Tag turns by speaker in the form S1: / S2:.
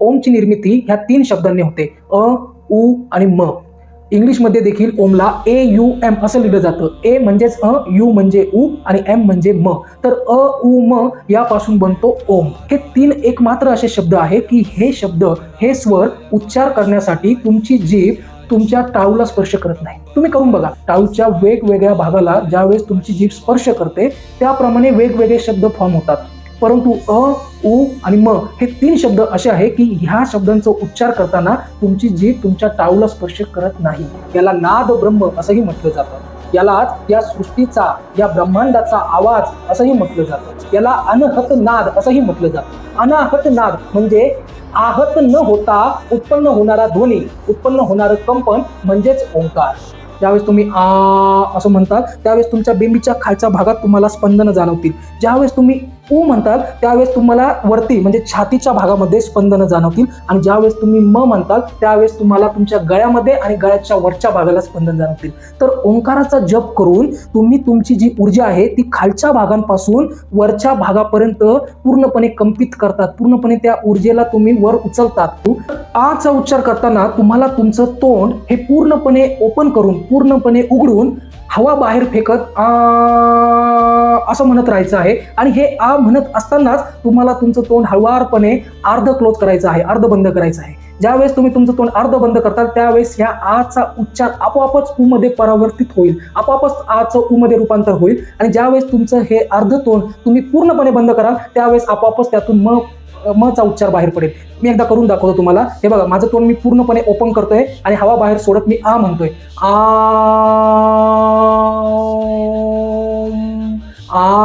S1: ओमची निर्मिती ह्या 3 शब्दांनी होते, अ, उ आणि म. इंग्लिशमध्ये देखील ओमला AUM असं लिहिलं जातं. ए म्हणजेच अ, यू म्हणजे उ आणि एम म्हणजे म. तर अ, उ, म यापासून बनतो ओम. हे 3 एकमात्र असे शब्द आहे की हे शब्द, हे स्वर उच्चार करण्यासाठी तुमची जीभ तुमच्या टाळूला स्पर्श करत नाही. तुम्ही करून बघा. टाळूच्या वेगवेगळ्या भागाला ज्यावेळेस तुमची जीभ स्पर्श करते त्याप्रमाणे वेगवेगळे शब्द फॉर्म होतात. परंतु अ, उ आणि म हे 3 शब्द असे आहे की ह्या शब्दांचा उच्चार करताना तुमची जीभ तुमच्या टाळूला स्पर्श करत नाही. याला नाद ब्रह्म असंही म्हटलं जातं. यालाच या सृष्टीचा, या ब्रह्मांडाचा आवाज असंही म्हटलं जातं. याला अनहत नाद असंही म्हटलं जातं. अनाहत नाद म्हणजे आहत न होता उत्पन्न होणारा ध्वनी, उत्पन्न होणारं कंपन म्हणजेच ओंकार. ज्यावेळेस तुम्ही आ असं म्हणताल त्यावेळेस तुमच्या बेंबीच्या खालच्या भागात तुम्हाला स्पंदन जाणवतील. ज्यावेळेस तुम्ही उ म्हणताल त्यावेळेस तुम्हाला वरती म्हणजे छातीच्या भागामध्ये स्पंदन जाणवतील आणि ज्यावेळेस तुम्ही म म्हणताल त्यावेळेस तुम्हाला तुमच्या गळ्यामध्ये आणि गळ्याच्या वरच्या भागाला स्पंदन जाणवतील. तर ओंकाराचा जप करून तुम्ही तुमची जी ऊर्जा आहे ती खालच्या भागांपासून वरच्या भागापर्यंत पूर्णपणे कंपित करतात. पूर्णपणे त्या ऊर्जेला तुम्ही वर उचलतात. आचा उच्चार करताना तुम्हाला तुमचं तोंड हे पूर्णपणे ओपन करून, पूर्णपणे उघडून हवा बाहेर फेकत आ असं म्हणत राहायचं आहे. आणि हे आ म्हणत असतानाच तुम्हाला तुमचं तोंड हळुवारपणे अर्ध क्लोज करायचं आहे, अर्ध बंद करायचं आहे. ज्यावेळेस तुम्ही तुमचं तोंड अर्ध बंद करताल त्यावेळेस ह्या आचा उच्चार आपोआपच उ मध्ये परावर्तित होईल, आपोआपच आचं उ मध्ये रूपांतर होईल. आणि ज्यावेळेस तुमचं हे अर्ध तोंड तुम्ही पूर्णपणे बंद कराल त्यावेळेस आपोआपच त्यातून मचा उच्चार बाहेर पडेल. मी एकदा करून दाखवतो तुम्हाला. हे बघा, माझं तोंड मी पूर्णपणे ओपन करतोय आणि हवा बाहेर सोडत मी आ म्हणतोय. आ आ